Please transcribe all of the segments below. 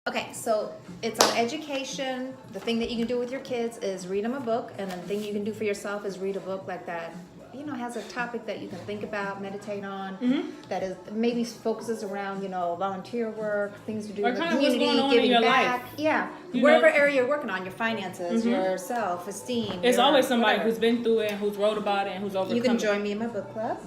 Okay, so it's on education. The thing that you can do with your kids is read them a book, and then the thing you can do for yourself is read a book like that. Has a topic that you can think about, meditate on. That is maybe focuses around volunteer work, things to do or in the kind of what's community, going on giving in your back. life. Yeah, You whatever know? area you're working on, your finances, your self-esteem. It's always somebody whatever. who's been through it and who's wrote about it and who's overcome You can it. join me in my book club.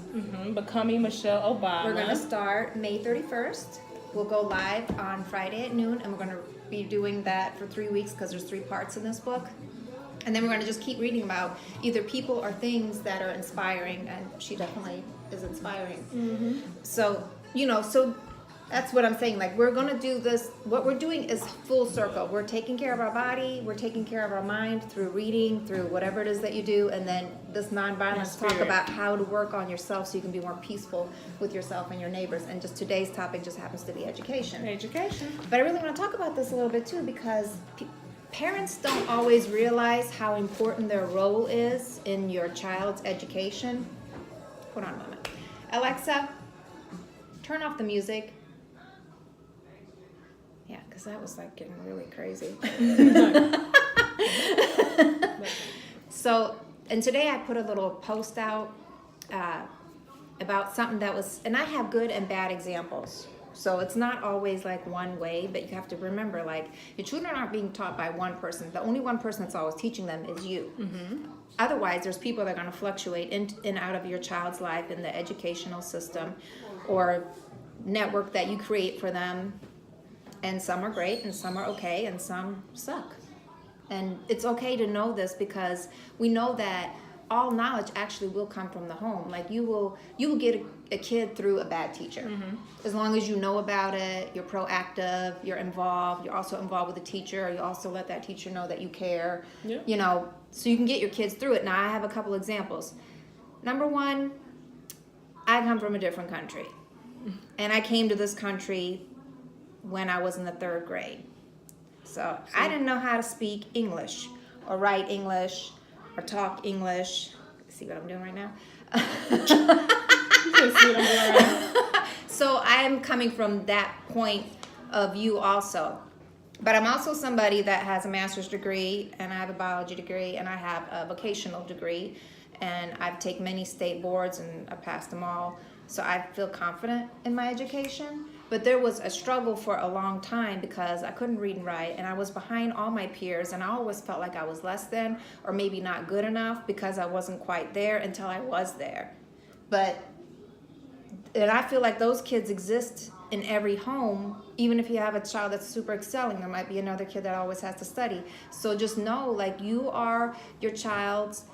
Becoming Michelle Obama. We're gonna start May 31st. We'll go live on Friday at noon, and we're gonna be doing that for 3 weeks because there's 3 parts in this book. And then we're gonna just keep reading about either people or things that are inspiring, and she definitely is inspiring. So, so that's what I'm saying. Like, we're gonna do this. What we're doing is full circle. We're taking care of our body. We're taking care of our mind through reading, through whatever it is that you do, and then this nonviolence talk about how to work on yourself so you can be more peaceful with yourself and your neighbors. And just today's topic just happens to be education. But I really want to talk about this a little bit too, because parents don't always realize how important their role is in your child's education. Hold on a moment. Alexa, turn off the music. Yeah, because that was like getting really crazy. So, and today I put a little post out about something that was, and I have good and bad examples. So it's not always like one way, but you have to remember, like, your children aren't being taught by one person. The only one person that's always teaching them is you. Otherwise, there's people that are going to fluctuate in and out of your child's life in the educational system or network that you create for them. And some are great, and some are okay, and some suck. And it's okay to know this, because we know that all knowledge actually will come from the home. Like, you will get a kid through a bad teacher. As long as you know about it, you're proactive, you're involved, you're also involved with the teacher, or you also let that teacher know that you care. So you can get your kids through it. Now, I have a couple examples. Number one, I come from a different country. And I came to this country when I was in the 3rd grade. So I didn't know how to speak English or write English or talk English. See what I'm doing right now? So I'm coming from that point of view also. But I'm also somebody that has a master's degree, and I have a biology degree, and I have a vocational degree, and I've taken many state boards and I passed them all. So I feel confident in my education. But there was a struggle for a long time because I couldn't read and write, and I was behind all my peers, and I always felt like I was less than or maybe not good enough because I wasn't quite there until I was there. And I feel like those kids exist in every home. Even if you have a child that's super excelling, there might be another kid that always has to study. So just know, like, you are your child's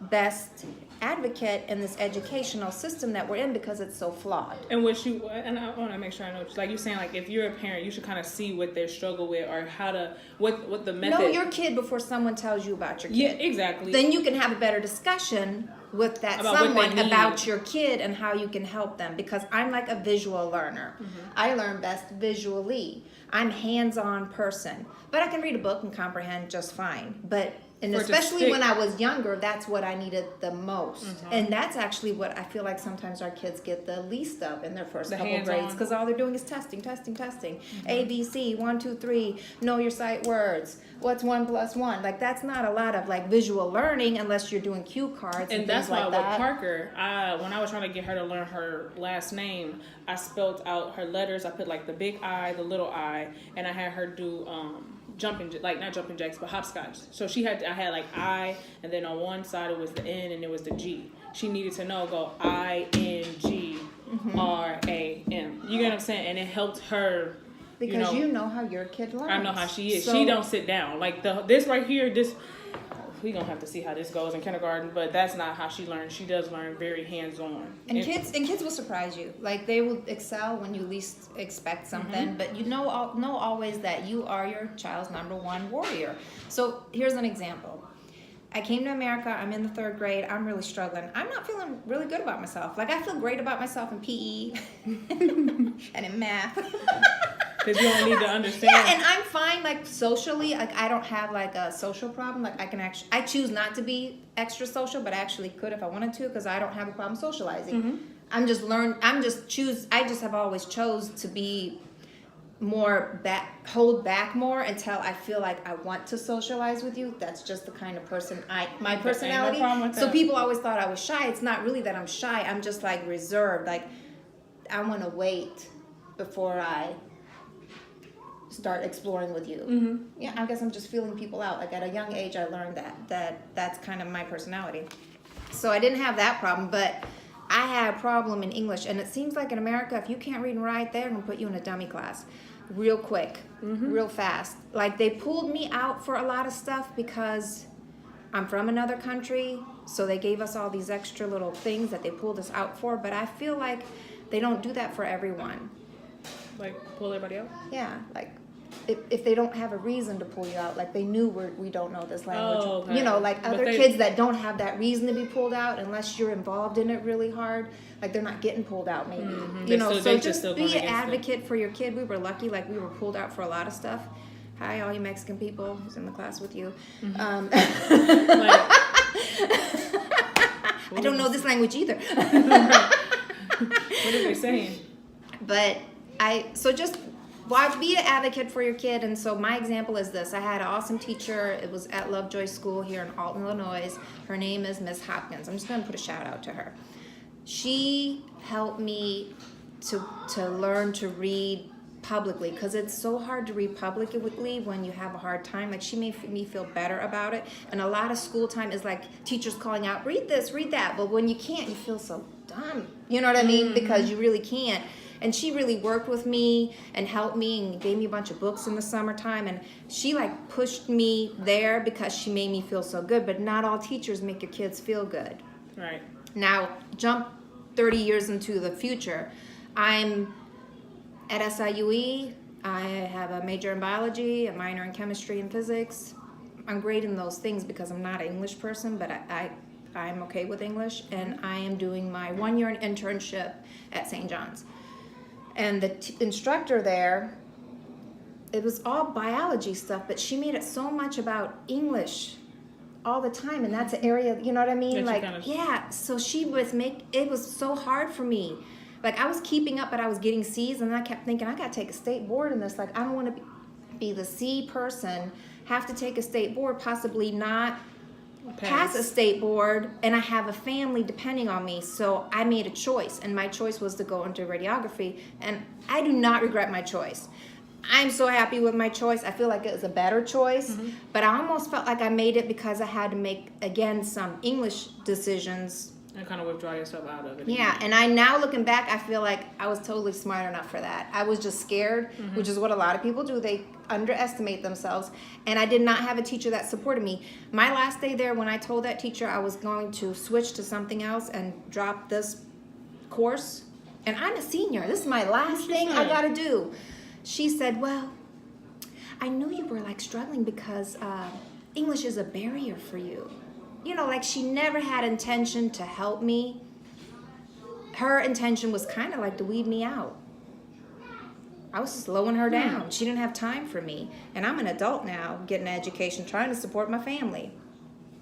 best advocate in this educational system that we're in because it's so flawed. And I want to make sure I know, like you're saying, like, if you're a parent, you should kind of see what they struggle with or how to, what the method. Know your kid before someone tells you about your kid. Yeah, exactly. Then you can have a better discussion with that about someone about your kid and how you can help them, because I'm like a visual learner. I learn best visually. I'm a hands-on person, but I can read a book and comprehend just fine. And especially when I was younger, that's what I needed the most. And that's actually what I feel like sometimes our kids get the least of in their first couple grades, because all they're doing is testing. A, B, C, 1, 2, 3, know your sight words. What's 1 + 1? Like, that's not a lot of like visual learning unless you're doing cue cards and that's things why like that. with Parker, when I was trying to get her to learn her last name, I spelled out her letters. I put like the big I, the little I, and I had her do not jumping jacks, but hopscotch. So I had like I, and then on one side it was the N and it was the G. She needed to go INGRAM. You get what I'm saying? And it helped her. Because you know how your kid learns. I know how she is. She don't sit down. Like this right here, we're going to have to see how this goes in kindergarten, but that's not how she learns. She does learn very hands-on. And kids will surprise you. Like, they will excel when you least expect something, but you know always that you are your child's #1 warrior. So here's an example. I came to America. I'm in the 3rd grade. I'm really struggling. I'm not feeling really good about myself. Like, I feel great about myself in PE and in math. Because you don't need to understand. Yeah, and I'm fine, like, socially. Like, I don't have, like, a social problem. Like, I choose not to be extra social, but I actually could if I wanted to, because I don't have a problem socializing. I just have always chose to be hold back more until I feel like I want to socialize with you. That's just the kind of person my personality. Ain't no problem with So that. people always thought I was shy. It's not really that I'm shy. I'm just like reserved. Like I want to wait before I start exploring with you. Mm-hmm. Yeah, I guess I'm just feeling people out. Like at a young age, I learned that's kind of my personality. So I didn't have that problem, but I had a problem in English. And it seems like in America, if you can't read and write, they're going to put you in a dummy class real quick, real fast. Like they pulled me out for a lot of stuff because I'm from another country. So they gave us all these extra little things that they pulled us out for. But I feel like they don't do that for everyone. Like pull everybody out. Yeah, like if they don't have a reason to pull you out, like they knew we don't know this language. Oh, okay. You know, like But other they- kids that don't have that reason to be pulled out, unless you're involved in it really hard, like they're not getting pulled out maybe. They You know, still- so they just just still be going an against it. advocate for your kid. We were lucky, like we were pulled out for a lot of stuff. Hi, all you Mexican people who's in the class with you. Like, I don't know this language either. what are they saying? But just be an advocate for your kid. And so my example is this. I had an awesome teacher. It was at Lovejoy School here in Alton, Illinois. Her name is Miss Hopkins. I'm just going to put a shout out to her. She helped me to learn to read publicly, because it's so hard to read publicly when you have a hard time. Like she made me feel better about it. And a lot of school time is like teachers calling out, read this, read that. But when you can't, you feel so dumb. You know what I mean? Because you really can't. And she really worked with me and helped me and gave me a bunch of books in the summertime. And she like pushed me there because she made me feel so good. But not all teachers make your kids feel good. Right. Now, jump 30 years into the future. I'm at SIUE. I have a major in biology, a minor in chemistry and physics. I'm great in those things because I'm not an English person, but I'm okay with English. And I am doing my 1-year internship at St. John's. And the instructor there, it was all biology stuff, but she made it so much about English all the time. And that's an area, you know what I mean? That you Like, kinda- yeah, so it was so hard for me. Like I was keeping up, but I was getting C's, and I kept thinking, I gotta take a state board in this. Like I don't want to be the C person, have to take a state board, possibly not pass a state board, and I have a family depending on me. So I made a choice, and my choice was to go into radiography, and I do not regret my choice. I'm so happy with my choice. I feel like it was a better choice, but I almost felt like I made it because I had to make, again, some English decisions. And kind of withdraw yourself out of it. Yeah, and I now looking back, I feel like I was totally smart enough for that. I was just scared, which is what a lot of people do. They underestimate themselves, and I did not have a teacher that supported me. My last day there, when I told that teacher I was going to switch to something else and drop this course, and I'm a senior. This is my last thing I got to do. She said, well, I knew you were like struggling because English is a barrier for you. You know, like she never had intention to help me. Her intention was kind of like to weed me out. I was slowing her down. She didn't have time for me. And I'm an adult now, getting an education, trying to support my family.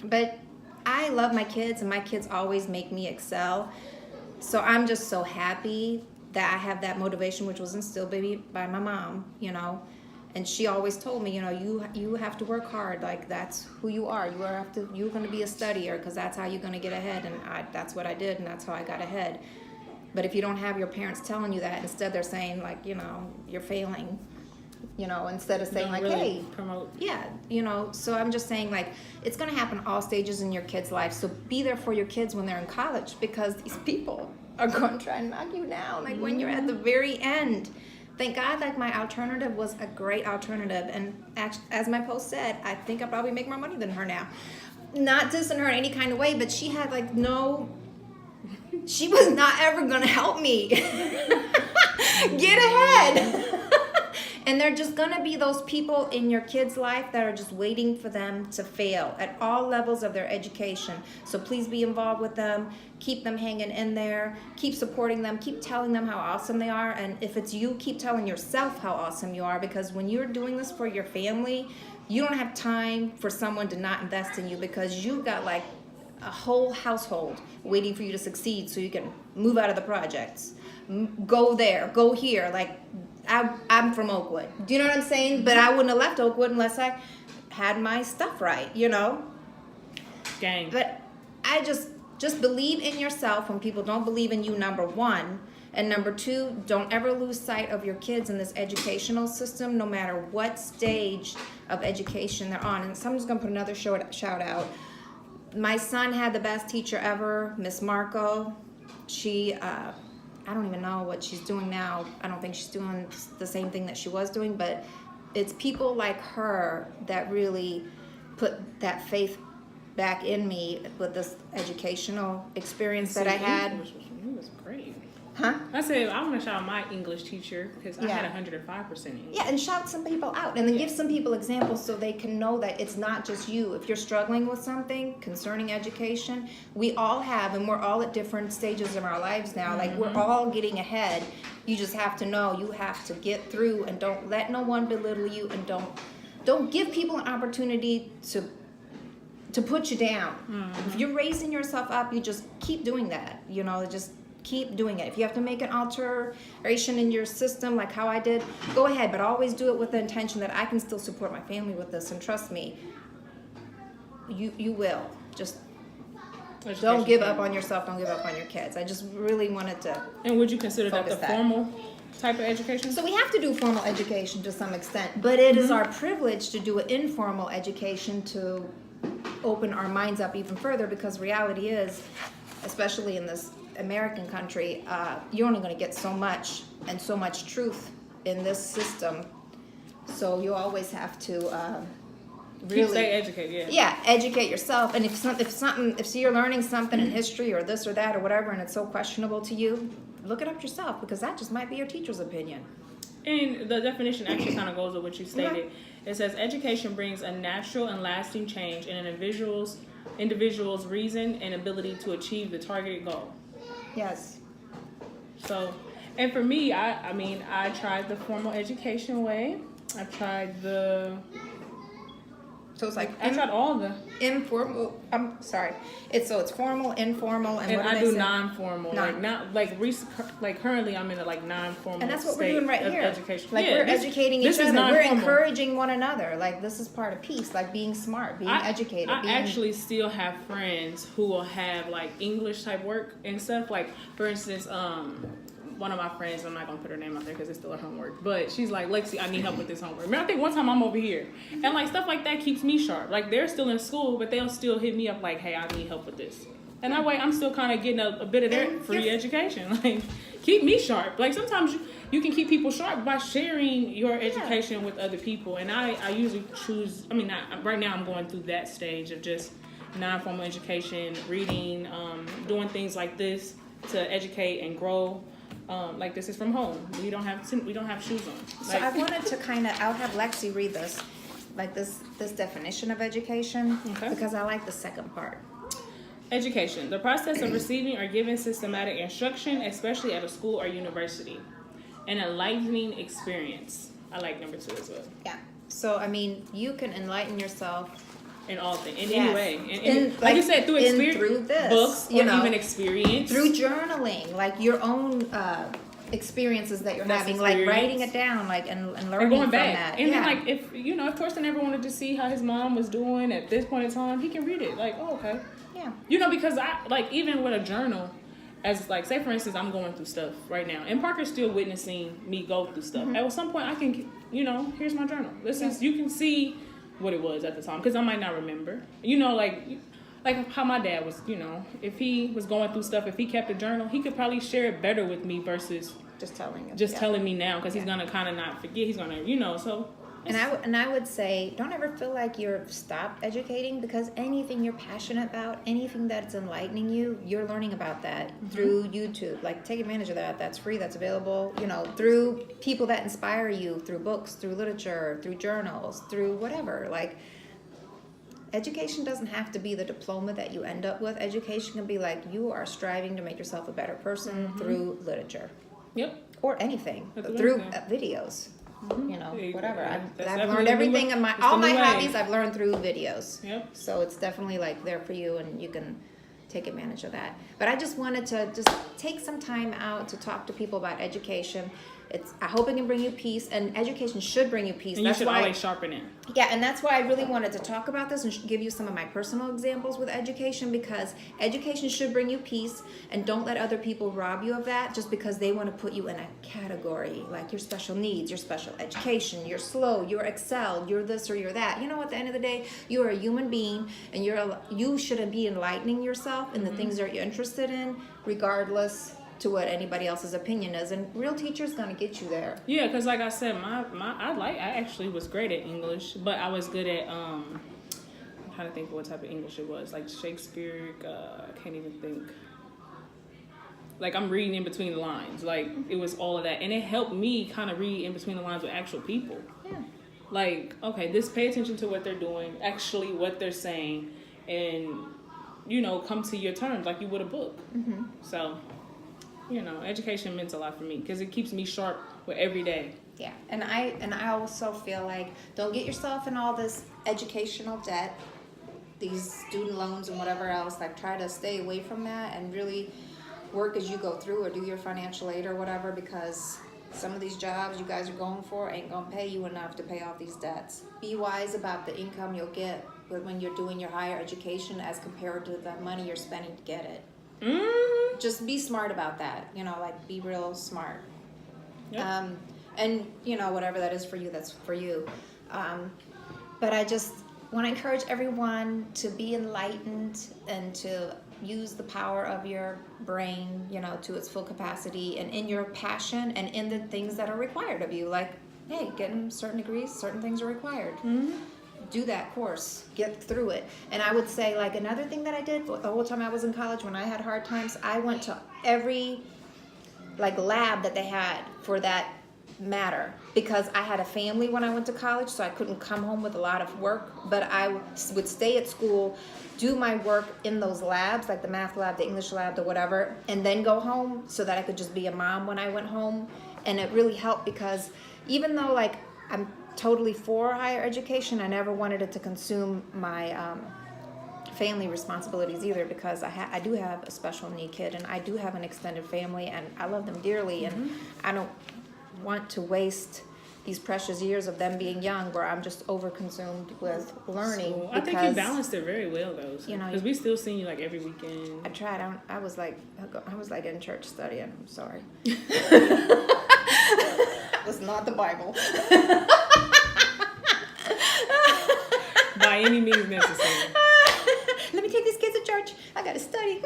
But I love my kids, and my kids always make me excel. So I'm just so happy that I have that motivation, which was instilled by my mom, you know. And she always told me, you know, you have to work hard. Like that's who you are. You're going to be a studier because that's how you're going to get ahead. And that's what I did, and that's how I got ahead. But if you don't have your parents telling you that, instead they're saying like, you know, you're failing. You know, instead of saying Don't like, really hey, promote. yeah, you know. So I'm just saying like, it's going to happen all stages in your kids' life. So be there for your kids when they're in college, because these people are going to try and knock you down. Like when you're at the very end. Thank God, like my alternative was a great alternative. And as my post said, I think I probably make more money than her now. Not dissing her in any kind of way, but she had like she was not ever going to help me get ahead. And they're just going to be those people in your kids' life that are just waiting for them to fail at all levels of their education. So please be involved with them. Keep them hanging in there. Keep supporting them. Keep telling them how awesome they are. And if it's you, keep telling yourself how awesome you are, because when you're doing this for your family, you don't have time for someone to not invest in you, because you've got like a whole household waiting for you to succeed so you can move out of the projects. Go there, go here. Like, I'm from Oakwood. Do you know what I'm saying? But I wouldn't have left Oakwood unless I had my stuff right, you know? Gang. But I just believe in yourself when people don't believe in you, number one. And number two, don't ever lose sight of your kids in this educational system, no matter what stage of education they're on. And so I'm just gonna put another shout out. My son had the best teacher ever, Miss Marco. She, I don't even know what she's doing now. I don't think she's doing the same thing that she was doing, but it's people like her that really put that faith back in me with this educational experience that I had. English was great. Huh? I said I want to shout out my English teacher because I Yeah. had 105% English. Yeah, and shout some people out and then give some people examples so they can know that it's not just you. If you're struggling with something concerning education, we all have, and we're all at different stages of our lives now. Like, we're all getting ahead. You just have to know you have to get through, and don't let no one belittle you, and don't give people an opportunity to put you down. If you're raising yourself up, you just keep doing that. You know, just keep doing it. If you have to make an alteration in your system, like how I did, go ahead, but always do it with the intention that I can still support my family with this. And trust me, you will. Just don't give up on yourself. Don't give up on your kids. I just really wanted to. And would you consider that the Focus that. formal type of education? So we have to do formal education to some extent, but it is our privilege to do an informal education to open our minds up even further, because reality is, especially in this American country, you're only going to get so much and so much truth in this system. So you always have to really Stay educated. yeah, educate yourself. And if you're learning something in history or this or that or whatever, and it's so questionable to you, look it up yourself, because that just might be your teacher's opinion. And the definition actually kind of goes with what you stated. It says education brings a natural and lasting change in an individual's reason and ability to achieve the targeted goal. Yes. So, and for me, I mean, I tried the formal education way. I tried So it's like I tried all the. informal. I'm sorry. It's formal, informal, and And what I did do say? non-formal, like currently I'm in a like non-formal. And that's what we're state doing right of here. Education. Like, Yeah, we're this- educating this each is other. We're non-formal. encouraging one another. Like, this is part of peace. Like being smart, being educated. I being, actually still have friends who will have like English type work and stuff. Like, for instance, one of my friends, I'm not gonna put her name out there because it's still her homework, but she's like, Lexi, I need help with this homework. Man, I think one time I'm over here, and like stuff like that keeps me sharp. Like, they're still in school, but they'll still hit me up like, hey, I need help with this. And that way I'm still kind of getting a bit of their And free you're- education. Like, keep me sharp. Like, sometimes you can keep people sharp by sharing your education with other people. And I usually choose, I mean, right now I'm going through that stage of just non-formal education, reading, doing things like this to educate and grow. Like, this is from home. We don't have shoes on. So Like, I wanted to I'll have Lexi read this, like this definition of education, Okay. because I like the second part. education, the process of receiving or giving systematic instruction, especially at a school or university. An enlightening experience. I like number 2 as well. Yeah. So I mean, you can enlighten yourself In all things, in Yes. any way. Like like, you said, through experience, through this, books, you or know, even experience. through journaling, like your own experiences that you're That's having, like experience. writing it down, like and learning and going from back. that. And yeah. then, like, if Torsten ever wanted to see how his mom was doing at this point in time, he can read it. Like, oh, okay. yeah. Because I, like, even with a journal, as, like, say, for instance, I'm going through stuff right now, and Parker's still witnessing me go through stuff. At some point, I can, here's my journal. You can see what it was at the time, because I might not remember. Like how my dad was, if he was going through stuff, if he kept a journal, he could probably share it better with me versus Just telling you. just yeah. telling me now, because he's going to kind of not forget. He's going to, so. And I would say, don't ever feel like you're stopped educating, because anything you're passionate about, anything that's enlightening you, you're learning about that through YouTube. Like, take advantage of that. That's free. That's available. Through people that inspire you, through books, through literature, through journals, through whatever. Like, education doesn't have to be the diploma that you end up with. Education can be like, you are striving to make yourself a better person through literature. Yep. Or anything. That's Through anything. videos. Yeah, Whatever. I've that's learned definitely everything the in way. It's all the my new way. hobbies I've learned through videos. Yep. So it's definitely like there for you, and you can take advantage of that. But I just wanted to just take some time out to talk to people about education, I hope it can bring you peace, and education should bring you peace. And you should always sharpen it. Yeah, and that's why I really wanted to talk about this and give you some of my personal examples with education, because education should bring you peace, and don't let other people rob you of that just because they want to put you in a category, like you're special needs, you're special education, you're slow, you're excel, you're this or you're that. You know, at the end of the day, you are a human being, and you shouldn't be enlightening yourself in the things that you're interested in, regardless to what anybody else's opinion is, and real teacher's gonna get you there. Yeah, because like I said, I actually was great at English, but I was good at I'm trying to think of what type of English it was, like Shakespeare. I can't even think. Like I'm reading in between the lines, like it was all of that, and it helped me kind of read in between the lines with actual people. Yeah. Like, okay, pay attention to what they're doing, actually what they're saying, and come to your terms like you would a book. Mm-hmm. So. Education meant a lot for me because it keeps me sharp with every day. Yeah, and I also feel like don't get yourself in all this educational debt, these student loans and whatever else. Like, try to stay away from that and really work as you go through, or do your financial aid or whatever, because some of these jobs you guys are going for ain't gonna pay you enough to pay off these debts. Be wise about the income you'll get when you're doing your higher education as compared to the money you're spending to get it. Just be smart about that, like be real smart. Yep. And whatever that is for you, that's for you. But I just want to encourage everyone to be enlightened and to use the power of your brain, to its full capacity, and in your passion and in the things that are required of you. Like, hey, getting certain degrees, certain things are required. Mm-hmm. Do that course, get through it. And I would say, like, another thing that I did the whole time I was in college, when I had hard times, I went to every lab that they had for that matter, because I had a family when I went to college, so I couldn't come home with a lot of work, but I would stay at school, do my work in those labs, like the math lab, the English lab, the whatever, and then go home so that I could just be a mom when I went home. And it really helped, because even though I'm totally for higher education, I never wanted it to consume my family responsibilities either, because I do have a special need kid, and I do have an extended family, and I love them dearly, and I don't want to these precious years of them being young where I'm just overconsumed with learning. So, I think you balanced it very well, though. Because we still see you every weekend. I tried. I was like in church studying. I'm sorry. That was not the Bible. By any means necessary. Let me take these kids to church. I gotta study.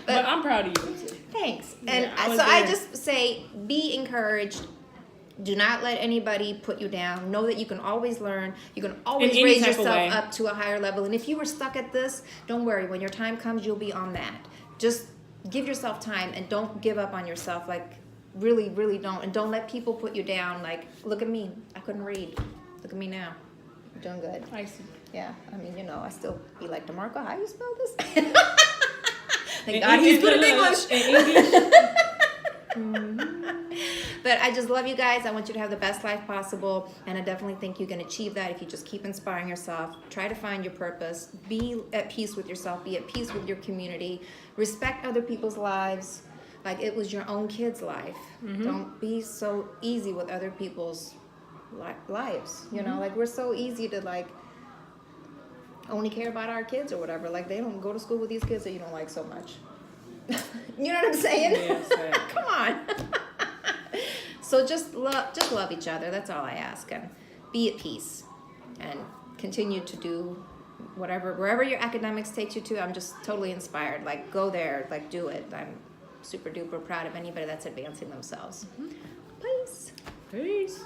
But I'm proud of you. Thanks. Yeah, And I just say, be encouraged. Do not let anybody put you down. Know that you can always learn. You can always raise yourself up to a higher level. And if you were stuck at this, don't worry. When your time comes, you'll be on that. Just give yourself time and don't give up on yourself. Really, really don't. And don't let people put you down. Look at me. I couldn't read. Look at me now. I'm doing good. I see. Yeah. I mean, I still be like, DeMarco, how you spell this? Thank In God he's good English. at English. In English. But I just love you guys. I want you to have the best life possible. And I definitely think you can achieve that if you just keep inspiring yourself. Try to find your purpose. Be at peace with yourself. Be at peace with your community. Respect other people's lives like it was your own kid's life. Mm-hmm. Don't be so easy with other people's lives. We're so easy to only care about our kids or whatever. They don't go to school with these kids that you don't like so much. You know what I'm saying? Yes, Come on. So just love each other. That's all I ask. And be at peace. And continue to do wherever your academics takes you to. I'm just totally inspired. Go there. Do it. I'm super duper proud of anybody that's advancing themselves. Mm-hmm. Peace. Peace.